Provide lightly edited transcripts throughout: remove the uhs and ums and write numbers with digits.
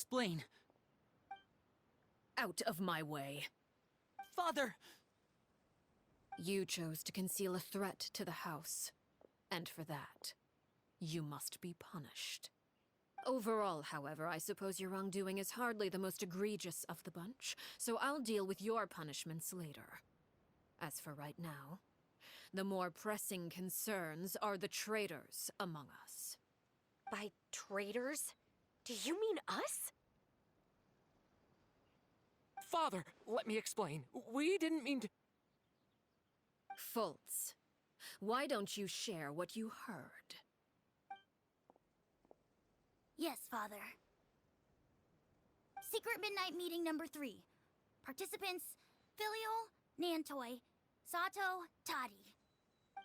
explain. Out of my way. Father! You chose to conceal a threat to the house. And for that, you must be punished. Overall, however, I suppose your wrongdoing is hardly the most egregious of the bunch, so I'll deal with your punishments later. As for right now, the more pressing concerns are the traitors among us. By traitors? Do you mean us? Father, let me explain. We didn't mean to... Fultz, why don't you share what you heard? Yes, Father. Secret Midnight Meeting number 3. Participants, Filial, Nantoi, Sato, Toddy.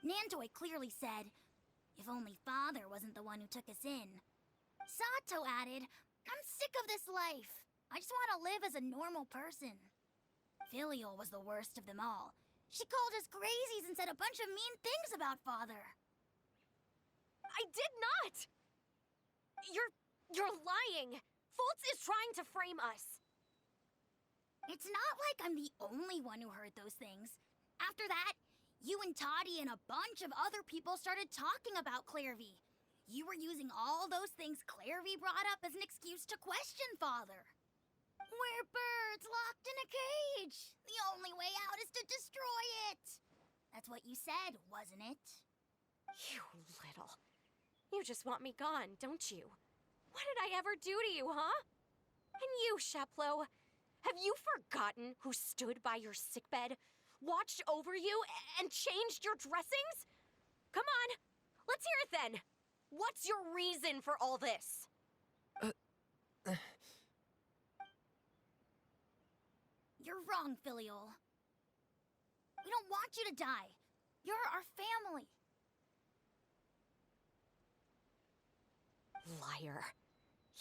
Nantoi clearly said, if only Father wasn't the one who took us in. Sato added, I'm sick of this life. I just want to live as a normal person. Filial was the worst of them all. She called us crazies and said a bunch of mean things about Father. I did not! You're lying! Fultz is trying to frame us. It's not like I'm the only one who heard those things. After that, you and Toddy and a bunch of other people started talking about Clairvy. You were using all those things Clairvy brought up as an excuse to question Father. We're birds locked in a cage. The only way out is to destroy it. That's what you said, wasn't it? You little... You just want me gone, don't you? What did I ever do to you, huh? And you, Sheplo, have you forgotten who stood by your sickbed, watched over you, and changed your dressings? Come on, let's hear it then. What's your reason for all this? You're wrong, Filial. We don't want you to die. You're our family. Liar.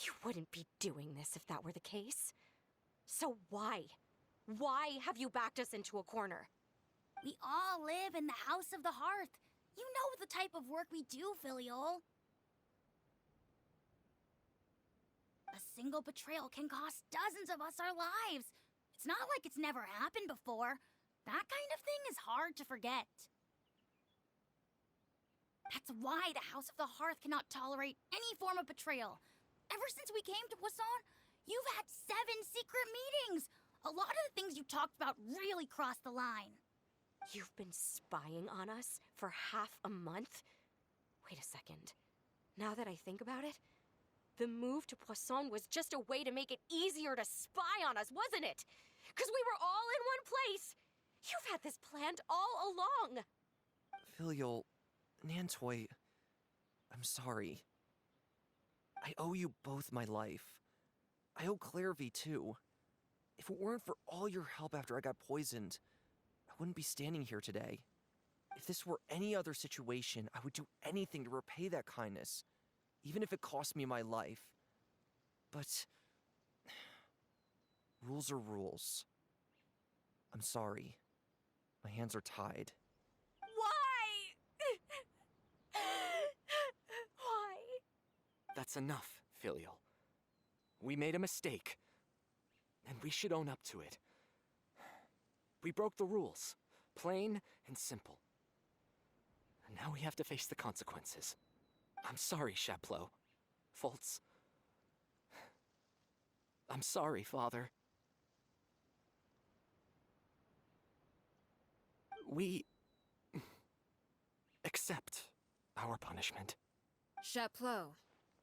You wouldn't be doing this if that were the case. So why? Why have you backed us into a corner? We all live in the House of the Hearth. You know the type of work we do, Filial. A single betrayal can cost dozens of us our lives. It's not like it's never happened before. That kind of thing is hard to forget. That's why the House of the Hearth cannot tolerate any form of betrayal. Ever since we came to Poisson, you've had 7 secret meetings. A lot of the things you talked about really crossed the line. You've been spying on us for half a month? Wait a second. Now that I think about it, the move to Poisson was just a way to make it easier to spy on us, wasn't it? Because we were all in one place. You've had this planned all along. Filial, Nantoi, I'm sorry. I owe you both my life. I owe Clairvy too. If it weren't for all your help after I got poisoned, I wouldn't be standing here today. If this were any other situation, I would do anything to repay that kindness, even if it cost me my life. But rules are rules. I'm sorry. My hands are tied. Why? Why? That's enough, Filial. We made a mistake, and we should own up to it. We broke the rules, plain and simple. And now we have to face the consequences. I'm sorry, Sheplo. Fultz. I'm sorry, Father. We accept our punishment. Chapleau,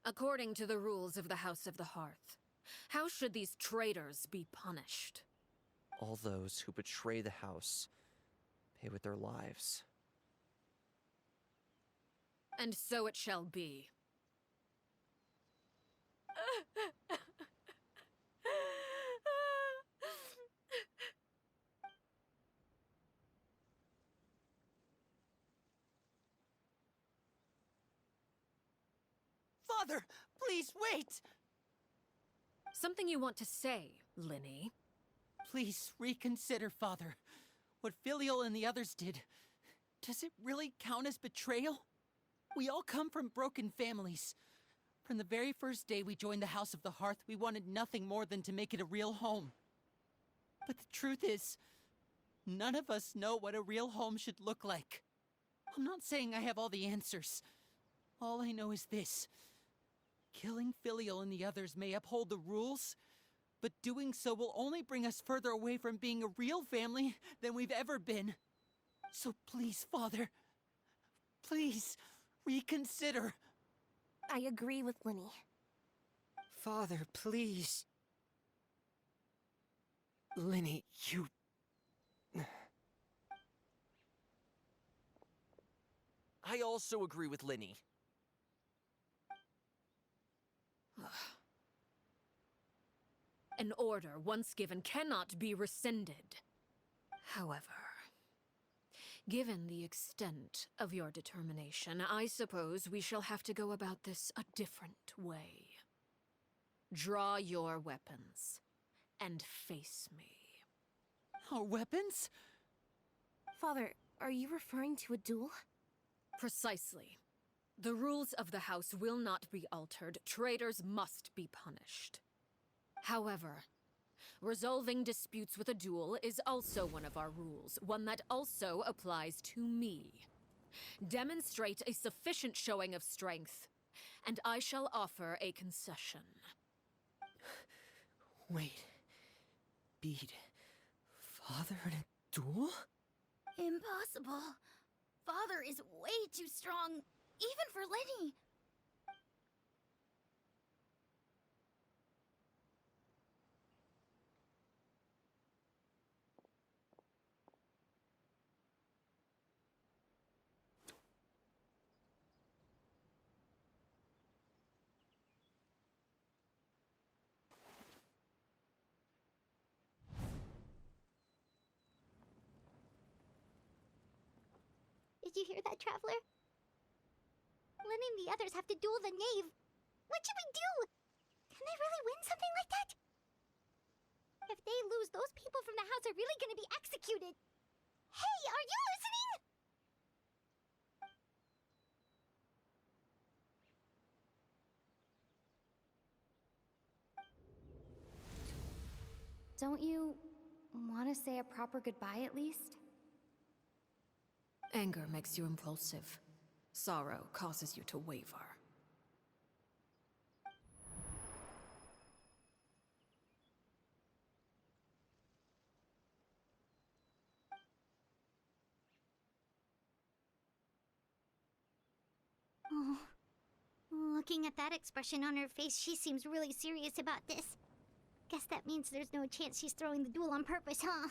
according to the rules of the House of the Hearth, how should these traitors be punished? All those who betray the house pay with their lives. And so it shall be. Father, please wait! Something you want to say, Linny? Please reconsider, Father. What Filial and the others did, does it really count as betrayal? We all come from broken families. From the very first day we joined the House of the Hearth, we wanted nothing more than to make it a real home. But the truth is, none of us know what a real home should look like. I'm not saying I have all the answers. All I know is this. Killing Filial and the others may uphold the rules, but doing so will only bring us further away from being a real family than we've ever been. So please, Father, please, reconsider. I agree with Linny. Father, please. Linny, you... I also agree with Linny. An order once given cannot be rescinded. However, given the extent of your determination, I suppose we shall have to go about this a different way. Draw your weapons and face me. Our weapons? Father, are you referring to a duel? Precisely. The rules of the house will not be altered. Traitors must be punished. However, resolving disputes with a duel is also one of our rules, one that also applies to me. Demonstrate a sufficient showing of strength, and I shall offer a concession. Wait. Beat Father in a duel? Impossible. Father is way too strong, even for Linny. Did you hear that, Traveler? Lenny and the others have to duel the knave. What should we do? Can they really win something like that? If they lose, those people from the house are really gonna be executed. Hey, are you listening? Don't you want to say a proper goodbye at least? Anger makes you impulsive. Sorrow causes you to waver. Oh, looking at that expression on her face, she seems really serious about this. Guess that means there's no chance she's throwing the duel on purpose, huh?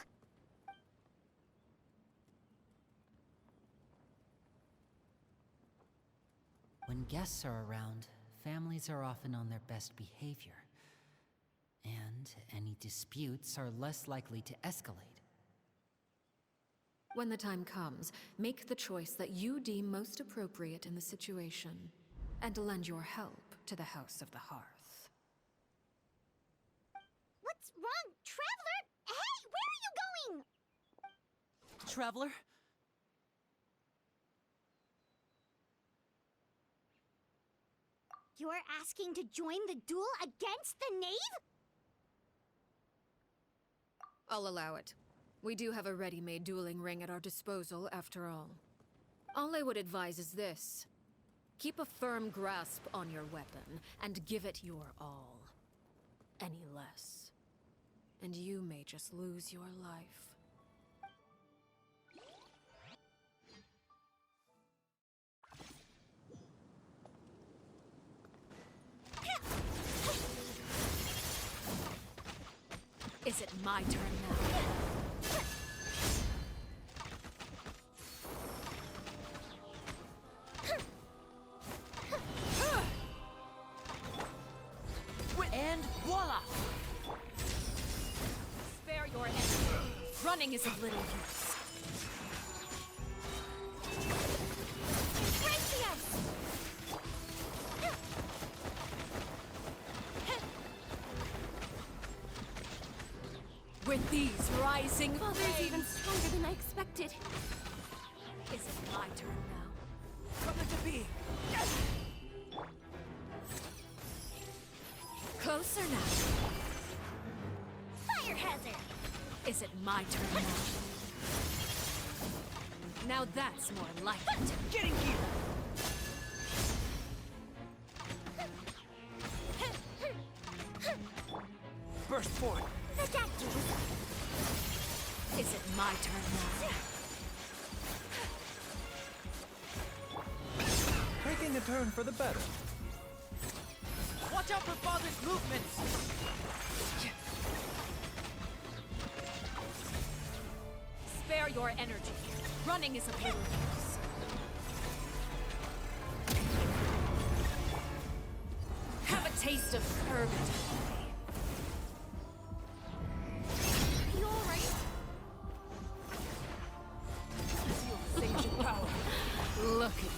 When guests are around, families are often on their best behavior. And any disputes are less likely to escalate. When the time comes, make the choice that you deem most appropriate in the situation, and lend your help to the House of the Hearth. What's wrong, Traveler? Hey, where are you going? Traveler? You're asking to join the duel against the knave? I'll allow it. We do have a ready-made dueling ring at our disposal, after all. All I would advise is this. Keep a firm grasp on your weapon, and give it your all. Any less, and you may just lose your life. Is it my turn now? And voila! Spare your energy. Running is of little use. With these rising Father's even stronger than I expected. Is it my turn now? Come to be! Is it my turn now? Now that's more like it. Getting here! Burst forth! Attack you! Is it my turn now? Taking a turn for the better. Watch out for Father's movements! Spare your energy. Running is of little use. Have a taste of purgatory. You alright? Power. Look at you.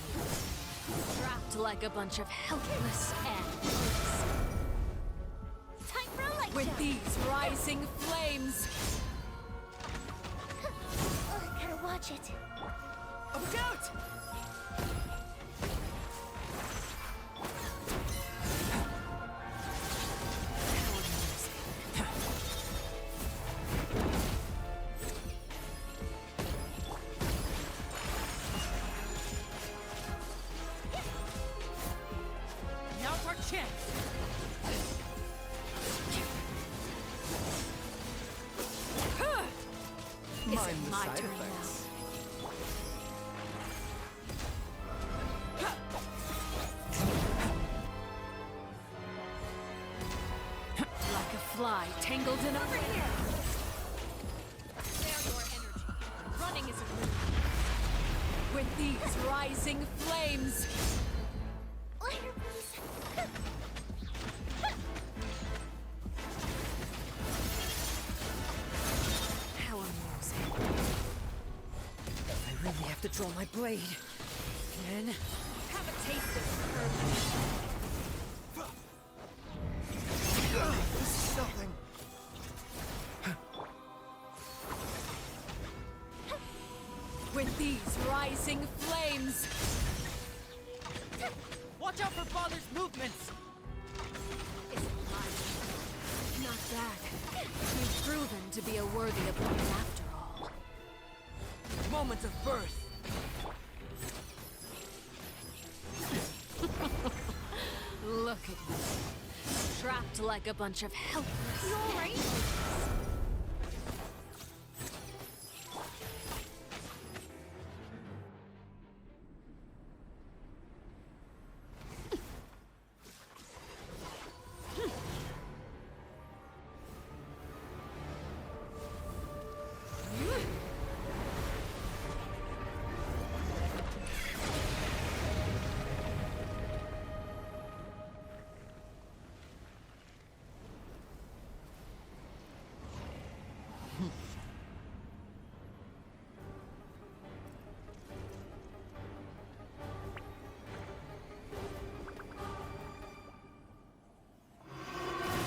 Trapped like a bunch of helpless ants. Time for a light With show! these rising flames. Gotta watch it. Look out! Now's our chance! Is Mind it the my side turn effects. now? Like a fly tangled in a Over here! Spare your energy. Running is a little. With these rising flames. Lighter, please. How amusing. I really have to draw my blade. Then Have a taste of purgatory. This is nothing. With these rising flames. Watch out for Father's movements! Is it mine? Not bad. You've proven to be a worthy opponent after all. Moment of birth! Look at you. Trapped like a bunch of helpless. You alright?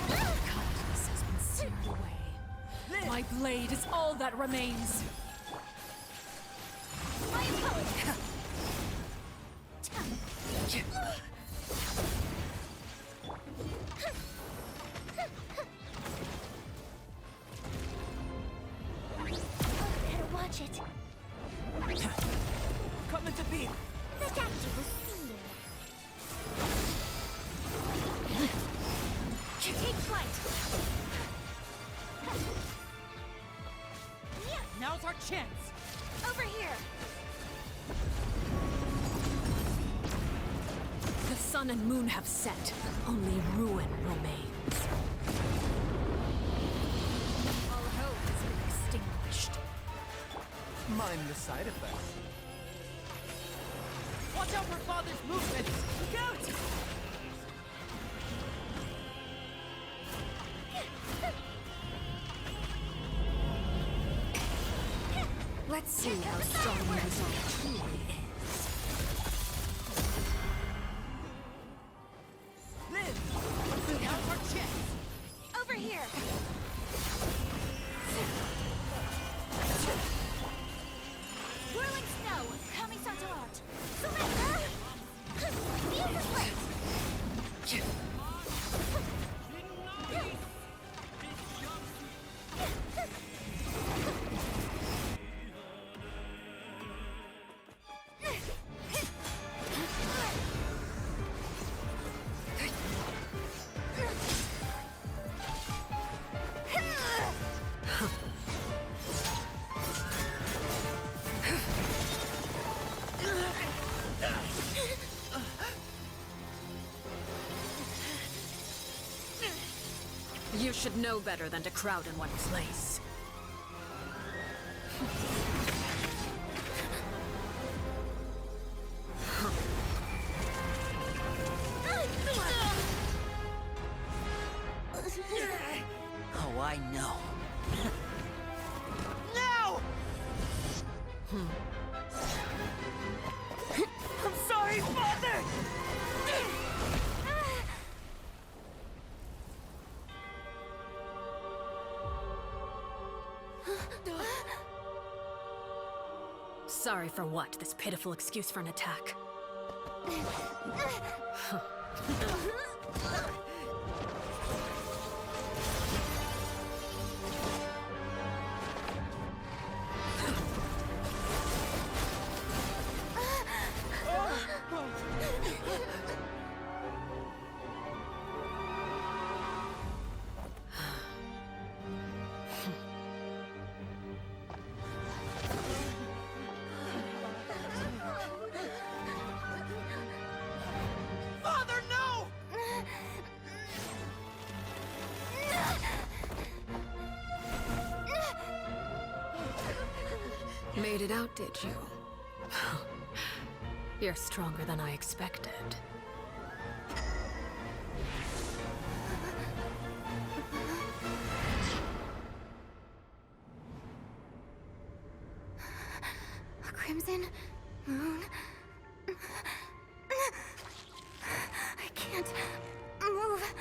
Kindness has been seared away. My blade is all that remains. My opponent! Better watch it. Come into being! Attack you with steam. Take flight. Now's our chance! Over here. The sun and moon have set. Only ruin remains. All hope has been extinguished. Mind the side effects. Watch out for Father's movements! Look out! Let's see how strong your resolve truly is. Now's our chance! Over here. Whirling snow. Coming Santo out. Beautiful. You should know better than to crowd in one place. Oh, I know. No! I'm sorry, Father! Sorry for what? This pitiful excuse for an attack. Father, no! Made it out, did you? You're stronger than I expected. A crimson moon. I can't move.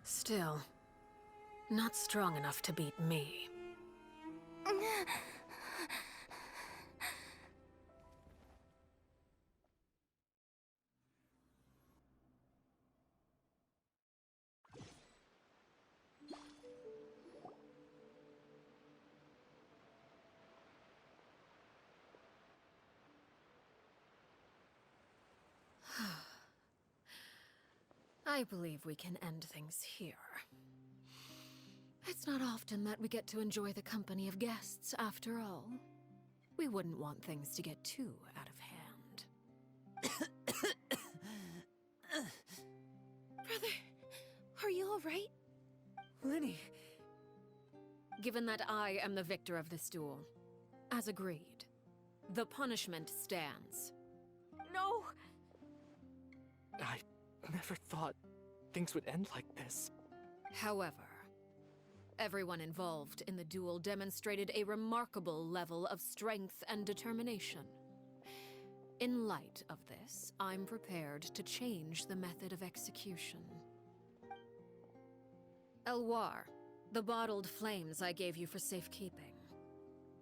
Still, not strong enough to beat me. I believe we can end things here. It's not often that we get to enjoy the company of guests, after all. We wouldn't want things to get too out of hand. Brother, are you alright? Lenny, Given that I am the victor of this duel, as agreed, the punishment stands. No! I never thought things would end like this. However, everyone involved in the duel demonstrated a remarkable level of strength and determination. In light of this, I'm prepared to change the method of execution. Elwar, the bottled flames I gave you for safekeeping.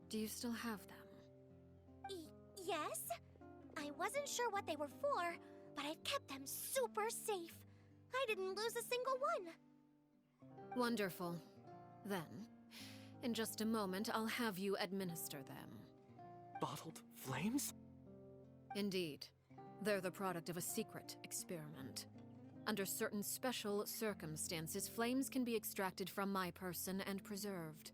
Do you still have them? Yes? I wasn't sure what they were for, but I've kept them super safe. I didn't lose a single one. Wonderful. Then, in just a moment, I'll have you administer them. Bottled flames? Indeed. They're the product of a secret experiment. Under certain special circumstances, flames can be extracted from my person and preserved.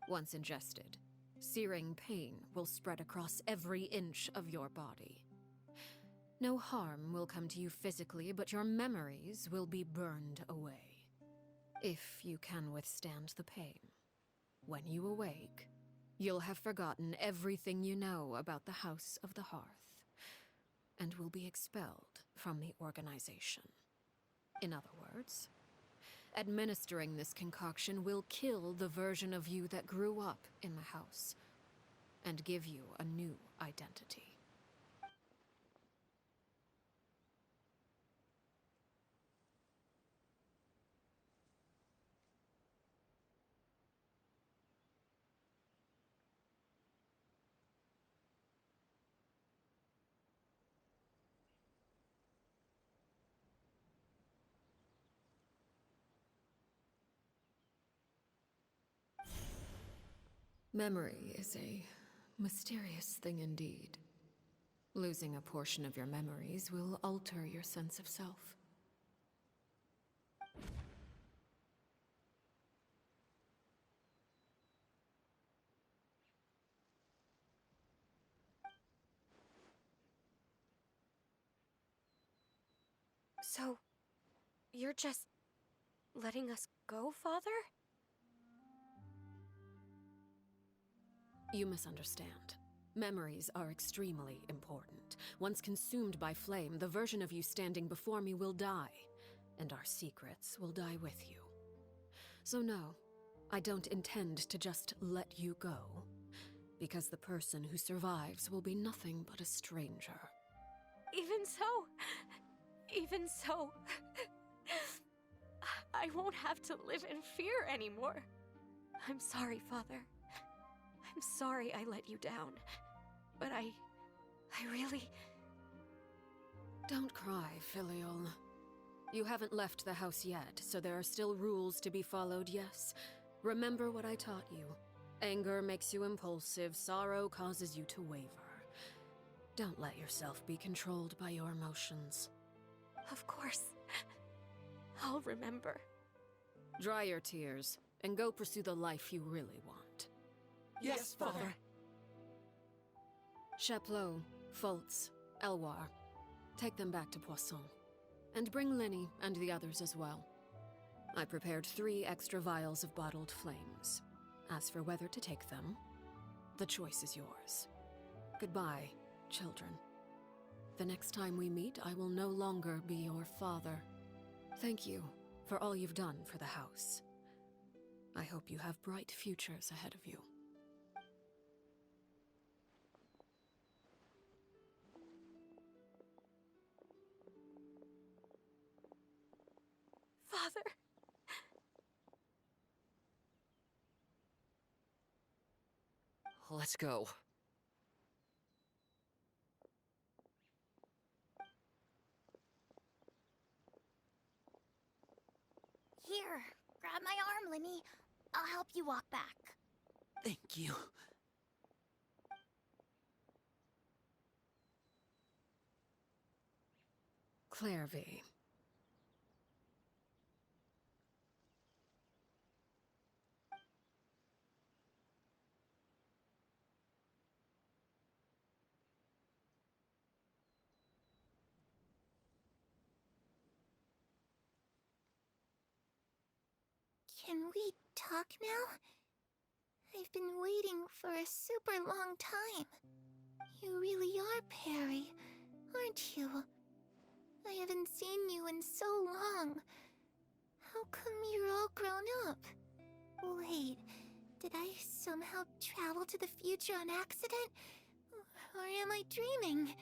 Once ingested, searing pain will spread across every inch of your body. No harm will come to you physically, but your memories will be burned away. If you can withstand the pain. When you awake, you'll have forgotten everything you know about the House of the Hearth, and will be expelled from the organization. In other words, administering this concoction will kill the version of you that grew up in the house, and give you a new identity. Memory is a mysterious thing indeed. Losing a portion of your memories will alter your sense of self. So, you're just letting us go, Father? You misunderstand. Memories are extremely important. Once consumed by flame, the version of you standing before me will die, and our secrets will die with you. So no, I don't intend to just let you go, because the person who survives will be nothing but a stranger. Even so, I won't have to live in fear anymore. I'm sorry, Father. I'm sorry I let you down. But I really... Don't cry, Filial. You haven't left the house yet, so there are still rules to be followed, yes? Remember what I taught you. Anger makes you impulsive, sorrow causes you to waver. Don't let yourself be controlled by your emotions. Of course. I'll remember. Dry your tears, and go pursue the life you really want. Yes, Father. Chaplot, Fultz, Elwar. Take them back to Poisson. And bring Lenny and the others as well. I prepared 3 extra vials of bottled flames. As for whether to take them, the choice is yours. Goodbye, children. The next time we meet, I will no longer be your father. Thank you for all you've done for the house. I hope you have bright futures ahead of you. Father. Let's go. Here, grab my arm, Lenny. I'll help you walk back. Thank you. Clairvy. Can we talk now? I've been waiting for a super long time. You really are Perry, aren't you? I haven't seen you in so long. How come you're all grown up? Wait, did I somehow travel to the future on accident? Or am I dreaming?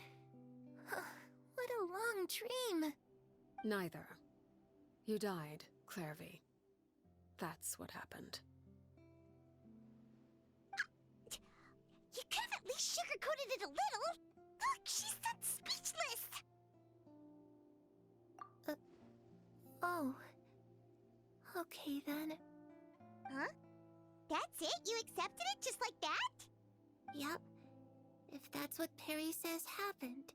What a long dream. Neither. You died, Clairvy. That's what happened. You could have at least sugarcoated it a little. Look, she's that speechless. Oh. Okay then. Huh? That's it? You accepted it just like that? Yep. If that's what Perry says happened,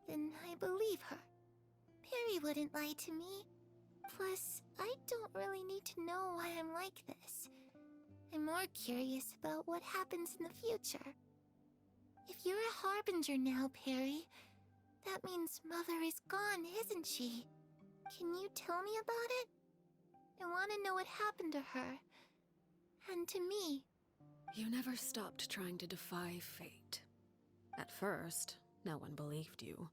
then I believe her. Perry wouldn't lie to me. Plus, I don't really need to know why I'm like this. I'm more curious about what happens in the future. If you're a harbinger now, Perry, that means Mother is gone, isn't she? Can you tell me about it? I want to know what happened to her. And to me. You never stopped trying to defy fate. At first, no one believed you.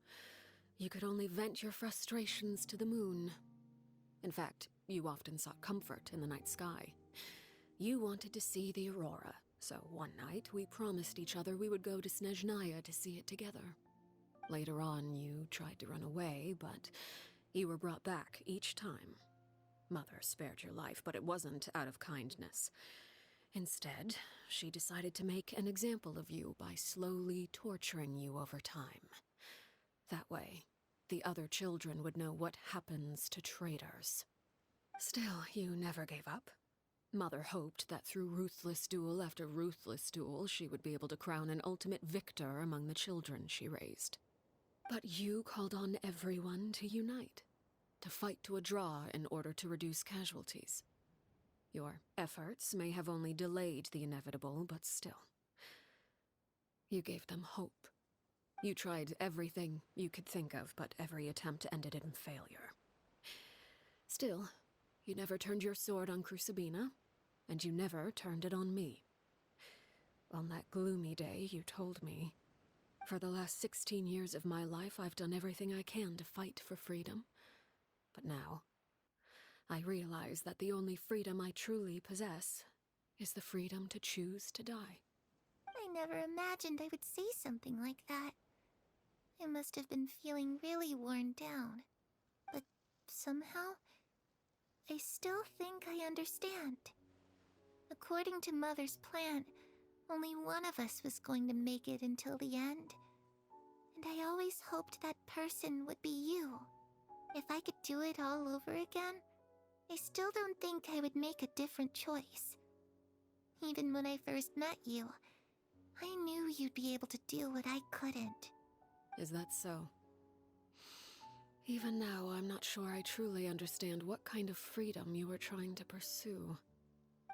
You could only vent your frustrations to the moon. In fact, you often sought comfort in the night sky. You wanted to see the aurora, so one night we promised each other we would go to Snezhnaya to see it together. Later on, you tried to run away, but you were brought back each time. Mother spared your life, but it wasn't out of kindness. Instead, she decided to make an example of you by slowly torturing you over time. That way, the other children would know what happens to traitors. Still, you never gave up. Mother hoped that through ruthless duel after ruthless duel, she would be able to crown an ultimate victor among the children she raised. But you called on everyone to unite, to fight to a draw in order to reduce casualties. Your efforts may have only delayed the inevitable, but still. You gave them hope. You tried everything you could think of, but every attempt ended in failure. Still, you never turned your sword on Crucibina, and you never turned it on me. On that gloomy day, you told me, "For the last 16 years of my life, I've done everything I can to fight for freedom. But now, I realize that the only freedom I truly possess is the freedom to choose to die." I never imagined I would say something like that. I must have been feeling really worn down. But somehow, I still think I understand. According to Mother's plan, only one of us was going to make it until the end. And I always hoped that person would be you. If I could do it all over again, I still don't think I would make a different choice. Even when I first met you, I knew you'd be able to do what I couldn't. Is that so? Even now, I'm not sure I truly understand what kind of freedom you were trying to pursue.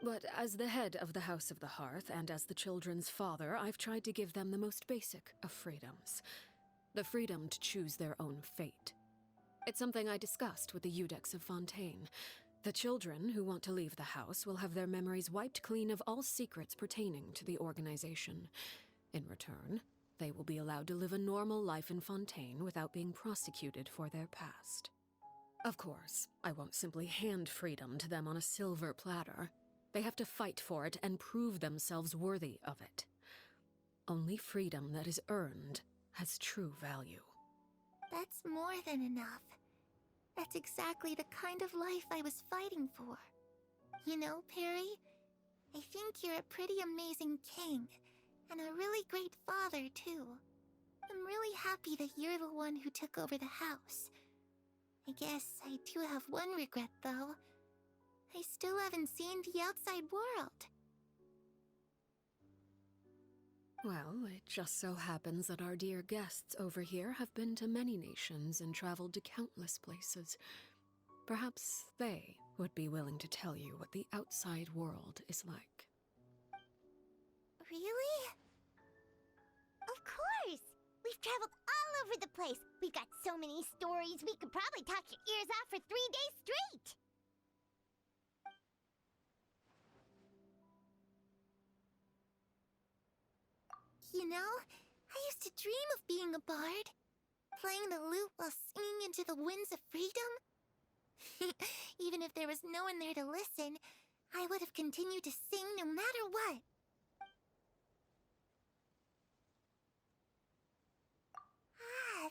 But as the head of the House of the Hearth, and as the children's father, I've tried to give them the most basic of freedoms. The freedom to choose their own fate. It's something I discussed with the Eudex of Fontaine. The children who want to leave the house will have their memories wiped clean of all secrets pertaining to the organization. In return, they will be allowed to live a normal life in Fontaine without being prosecuted for their past. Of course, I won't simply hand freedom to them on a silver platter. They have to fight for it and prove themselves worthy of it. Only freedom that is earned has true value. That's more than enough. That's exactly the kind of life I was fighting for. You know, Perry, I think you're a pretty amazing king, and a really great father, too. I'm really happy that you're the one who took over the house. I guess I do have one regret, though. I still haven't seen the outside world. Well, it just so happens that our dear guests over here have been to many nations and traveled to countless places. Perhaps they would be willing to tell you what the outside world is like. Really? Of course! We've traveled all over the place. We've got so many stories, we could probably talk your ears off for 3 days straight! You know, I used to dream of being a bard. Playing the lute while singing into the winds of freedom. Even if there was no one there to listen, I would have continued to sing no matter what.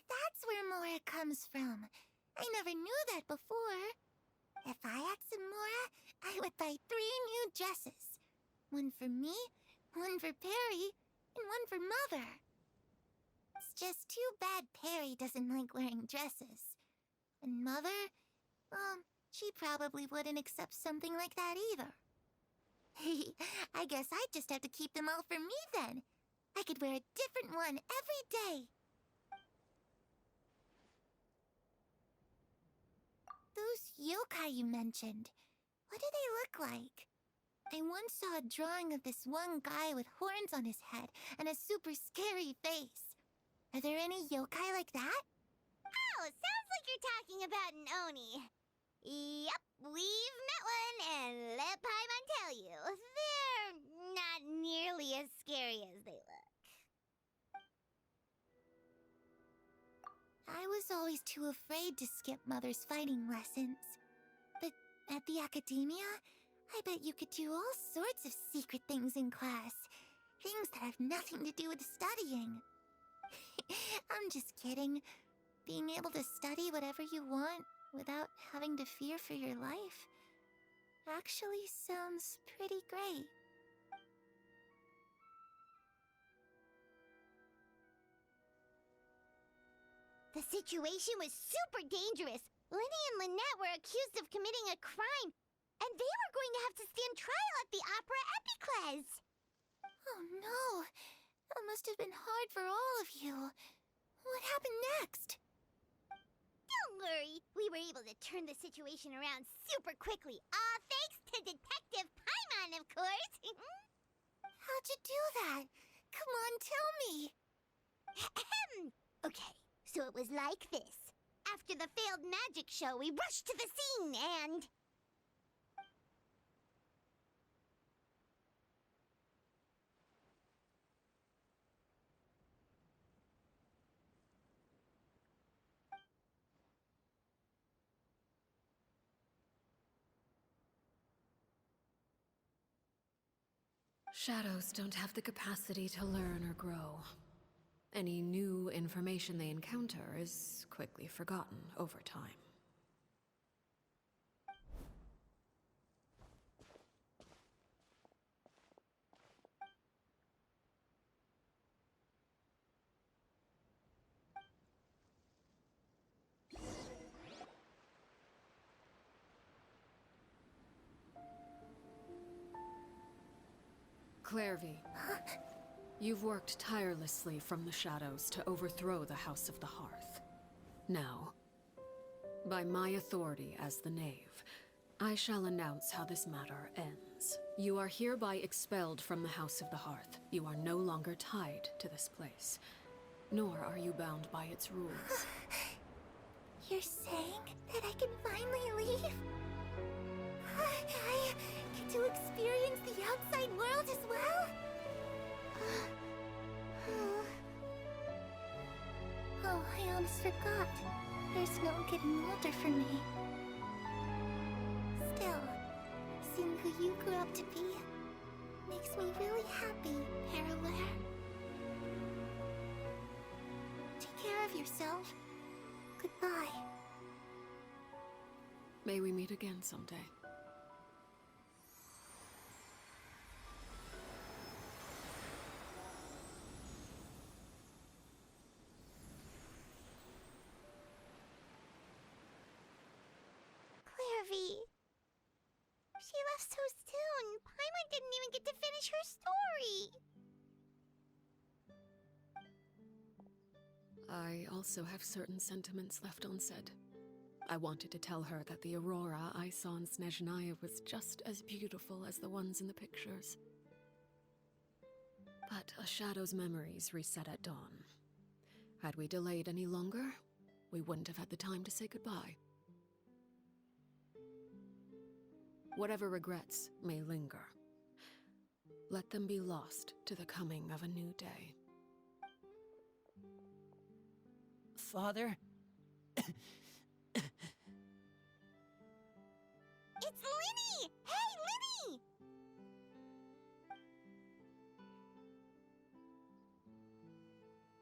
That's where Mora comes from. I never knew that before. If I had some Mora, I would buy 3 new dresses. One for me, one for Perry, and one for Mother. It's just too bad Perry doesn't like wearing dresses. And Mother, she probably wouldn't accept something like that either. I guess I'd just have to keep them all for me then. I could wear a different one every day. Those yokai you mentioned, what do they look like? I once saw a drawing of this one guy with horns on his head and a super scary face. Are there any yokai like that? Oh, sounds like you're talking about an Oni. Yep, we've met one, and let Paimon tell you, they're not nearly as scary as they look. I was always too afraid to skip Mother's fighting lessons. But at the academia, I bet you could do all sorts of secret things in class. Things that have nothing to do with studying. I'm just kidding. Being able to study whatever you want without having to fear for your life actually sounds pretty great. The situation was super dangerous. Lenny and Lynette were accused of committing a crime, and they were going to have to stand trial at the Opera Epicles. Oh no! That must have been hard for all of you. What happened next? Don't worry, we were able to turn the situation around super quickly. All thanks to Detective Paimon, of course. How'd you do that? Come on, tell me. Okay, so it was like this. After the failed magic show, we rushed to the scene and... Shadows don't have the capacity to learn or grow. Any new information they encounter is quickly forgotten over time. Clairvy, you've worked tirelessly from the shadows to overthrow the House of the Hearth. Now, by my authority as the Knave, I shall announce how this matter ends. You are hereby expelled from the House of the Hearth. You are no longer tied to this place, nor are you bound by its rules. You're saying that I can finally leave? I get to experience the outside world as well? Oh, I almost forgot. There's no getting older for me. Still, seeing who you grew up to be makes me really happy, Parallel. Take care of yourself. Goodbye. May we meet again someday. Clairvy. She left so soon. Paimon didn't even get to finish her story. I also have certain sentiments left unsaid. I wanted to tell her that the aurora I saw in Snezhnaya was just as beautiful as the ones in the pictures. But a shadow's memories reset at dawn. Had we delayed any longer, we wouldn't have had the time to say goodbye. Whatever regrets may linger, let them be lost to the coming of a new day. Father? It's Linny! Hey, Linny!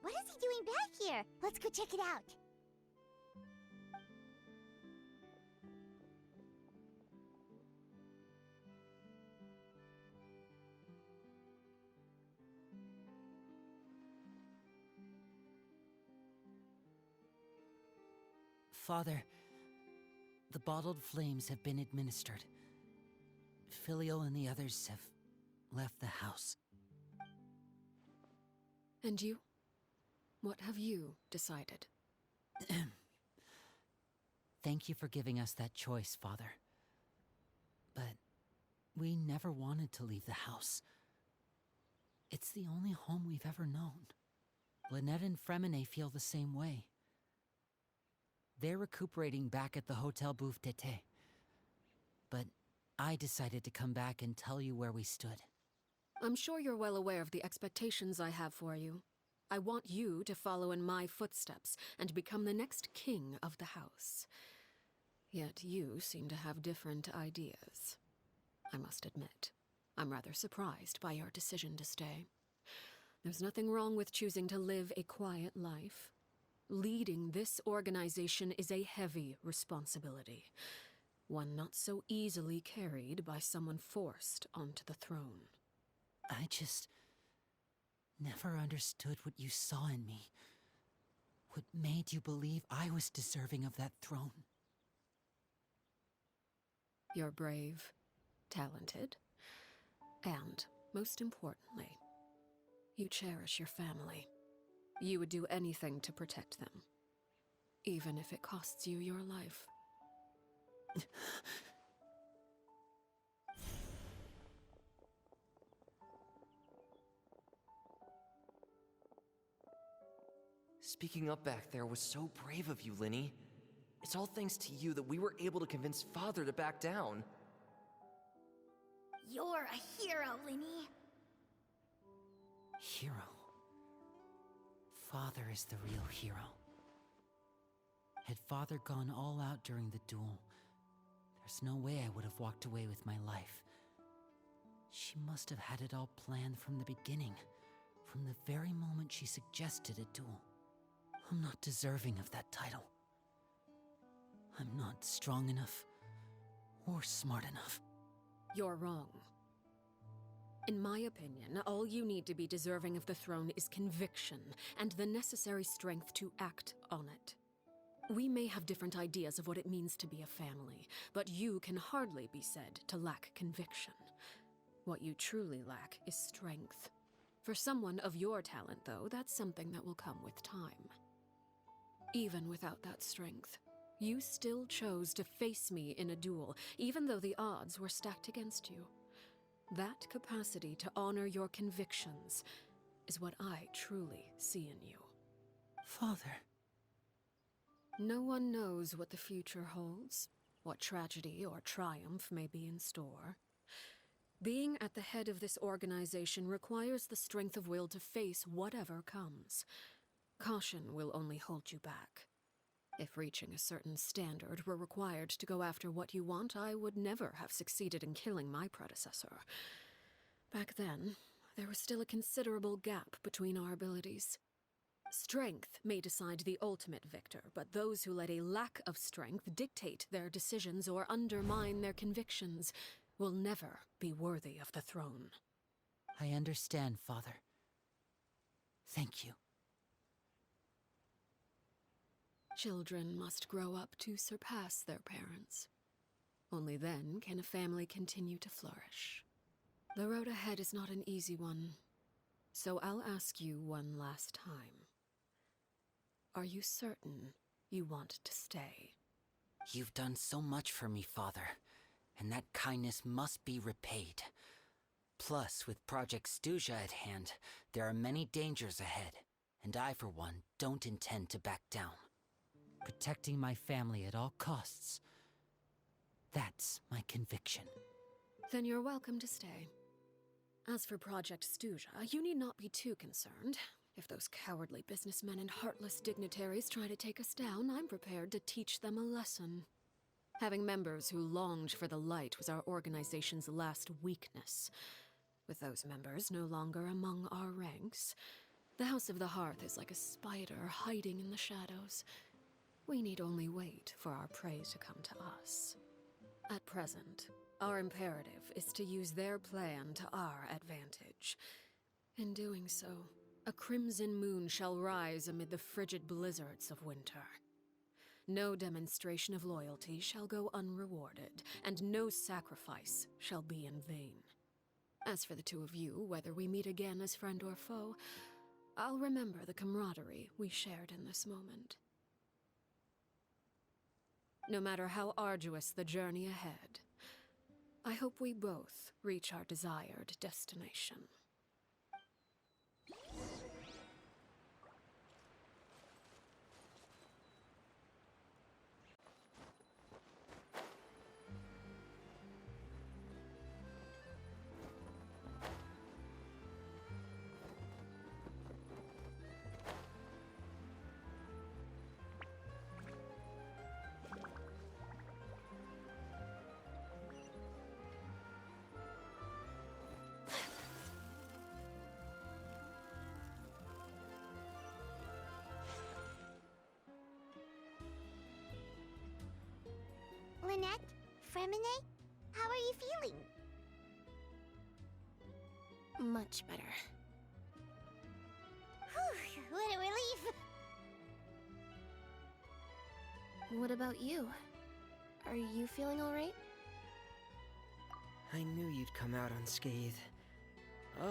What is he doing back here? Let's go check it out. Father, the bottled flames have been administered. Filio and the others have left the house. And you? What have you decided? Thank you for giving us that choice, Father. But we never wanted to leave the house. It's the only home we've ever known. Lynette and Fremine feel the same way. They're recuperating back at the Hotel Bouffe Tété. But I decided to come back and tell you where we stood. I'm sure you're well aware of the expectations I have for you. I want you to follow in my footsteps and become the next king of the house. Yet you seem to have different ideas. I must admit, I'm rather surprised by your decision to stay. There's nothing wrong with choosing to live a quiet life. Leading this organization is a heavy responsibility, one not so easily carried by someone forced onto the throne. I just never understood what you saw in me. What made you believe I was deserving of that throne? You're brave, talented, and, most importantly, you cherish your family. You would do anything to protect them, even if it costs you your life. Speaking up back there was so brave of you, Linny. It's all thanks to you that we were able to convince Father to back down. You're a hero, Linny. Hero. Father is the real hero. Had Father gone all out during the duel, there's no way I would have walked away with my life. She must have had it all planned from the beginning, from the very moment she suggested a duel. I'm not deserving of that title. I'm not strong enough or smart enough. You're wrong. In my opinion, all you need to be deserving of the throne is conviction and the necessary strength to act on it. We may have different ideas of what it means to be a family, but you can hardly be said to lack conviction. What you truly lack is strength. For someone of your talent, though, that's something that will come with time. Even without that strength, you still chose to face me in a duel, even though the odds were stacked against you. That capacity to honor your convictions is what I truly see in you. Father. No one knows what the future holds, what tragedy or triumph may be in store. Being at the head of this organization requires the strength of will to face whatever comes. Caution will only hold you back. If reaching a certain standard were required to go after what you want, I would never have succeeded in killing my predecessor. Back then, there was still a considerable gap between our abilities. Strength may decide the ultimate victor, but those who let a lack of strength dictate their decisions or undermine their convictions will never be worthy of the throne. I understand, Father. Thank you. Children must grow up to surpass their parents. Only then can a family continue to flourish. The road ahead is not an easy one, so I'll ask you one last time. Are you certain you want to stay? You've done so much for me, Father, and that kindness must be repaid. Plus, with Project Stuja at hand, there are many dangers ahead, and I, for one, don't intend to back down. Protecting my family at all costs. That's my conviction. Then you're welcome to stay. As for Project Stuja, you need not be too concerned. If those cowardly businessmen and heartless dignitaries try to take us down, I'm prepared to teach them a lesson. Having members who longed for the light was our organization's last weakness. With those members no longer among our ranks, the House of the Hearth is like a spider hiding in the shadows. We need only wait for our prey to come to us. At present, our imperative is to use their plan to our advantage. In doing so, a crimson moon shall rise amid the frigid blizzards of winter. No demonstration of loyalty shall go unrewarded, and no sacrifice shall be in vain. As for the two of you, whether we meet again as friend or foe, I'll remember the camaraderie we shared in this moment. No matter how arduous the journey ahead, I hope we both reach our desired destination. Lynette? Fremine? How are you feeling? Much better. Whew, what a relief! What about you? Are you feeling alright? I knew you'd come out unscathed.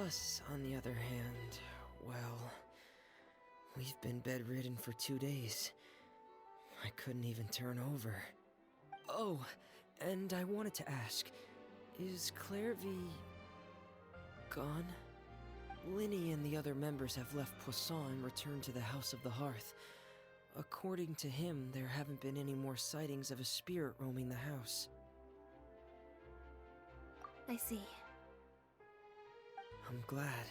Us, on the other hand, well, we've been bedridden for 2 days. I couldn't even turn over. Oh, and I wanted to ask, is Claire V gone? Linny and the other members have left Poisson and returned to the House of the Hearth. according to him, there haven't been any more sightings of a spirit roaming the house. I see. I'm glad.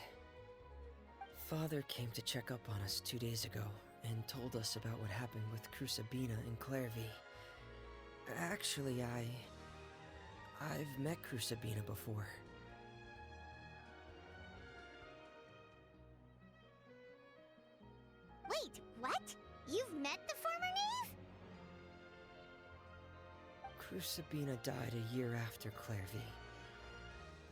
Father came to check up on us 2 days ago and told us about what happened with Crusabina and Clairvy. Actually, I've met Crusabina before. Wait, what? You've met the former knave? Crusabina died a year after Clairvy.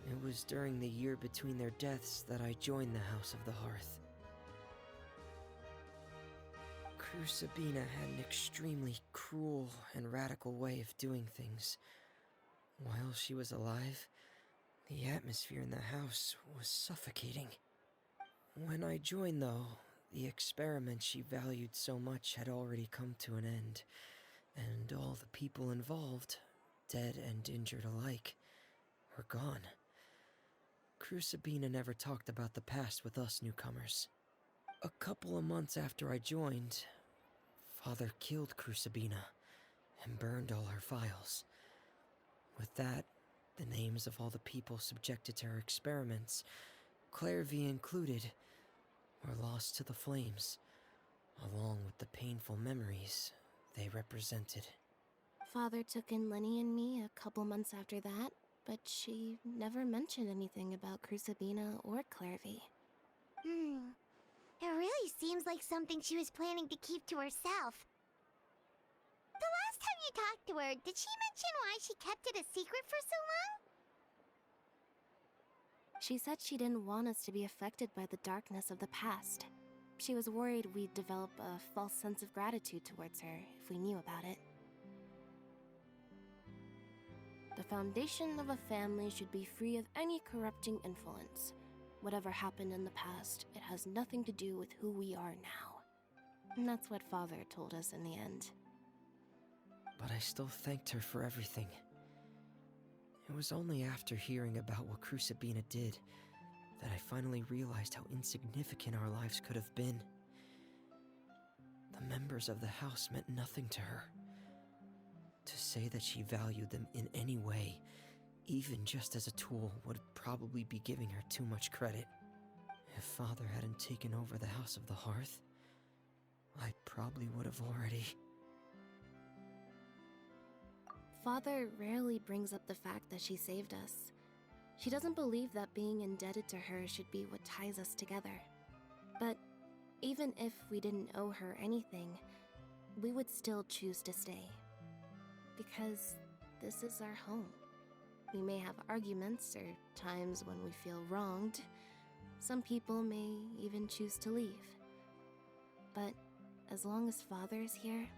It was during the year between their deaths that I joined the House of the Hearth. Crusabina had an extremely cruel and radical way of doing things. While she was alive, the atmosphere in the house was suffocating. When I joined, though, the experiment she valued so much had already come to an end, and all the people involved, dead and injured alike, were gone. Crusabina never talked about the past with us newcomers. A couple of months after I joined, Father killed Crusabina and burned all her files. With that, the names of all the people subjected to her experiments, Clairvy included, were lost to the flames, along with the painful memories they represented. Father took in Lenny and me a couple months after that, but she never mentioned anything about Crusabina or Clairvy. It really seems like something she was planning to keep to herself. The last time you talked to her, did she mention why she kept it a secret for so long? She said she didn't want us to be affected by the darkness of the past. She was worried we'd develop a false sense of gratitude towards her if we knew about it. The foundation of a family should be free of any corrupting influence. Whatever happened in the past, it has nothing to do with who we are now. And that's what Father told us in the end. But I still thanked her for everything. It was only after hearing about what Crusabina did that I finally realized how insignificant our lives could have been. The members of the house meant nothing to her. To say that she valued them in any way, even just as a tool, would probably be giving her too much credit. If Father hadn't taken over the House of the Hearth, I probably would have already... Father rarely brings up the fact that she saved us. She doesn't believe that being indebted to her should be what ties us together. But even if we didn't owe her anything, we would still choose to stay. Because this is our home. We may have arguments or times when we feel wronged. Some people may even choose to leave. But as long as Father is here,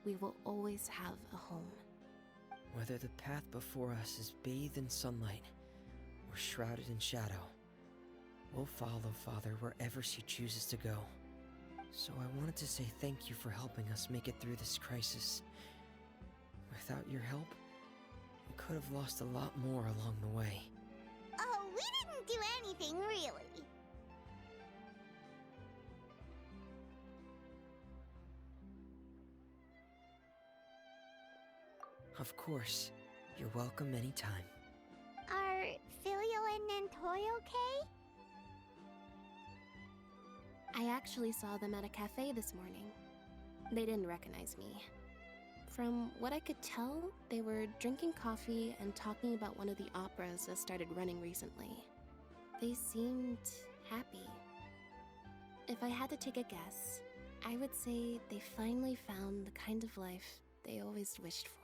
we will always have a home. Whether the path before us is bathed in sunlight or shrouded in shadow, we'll follow Father wherever she chooses to go. So I wanted to say thank you for helping us make it through this crisis. Without your help, we could have lost a lot more along the way. Oh, we didn't do anything, really. Of course, you're welcome anytime. Are Filial and Nantoy okay? I actually saw them at a cafe this morning. They didn't recognize me. From what I could tell, they were drinking coffee and talking about one of the operas that started running recently. They seemed happy. If I had to take a guess, I would say they finally found the kind of life they always wished for.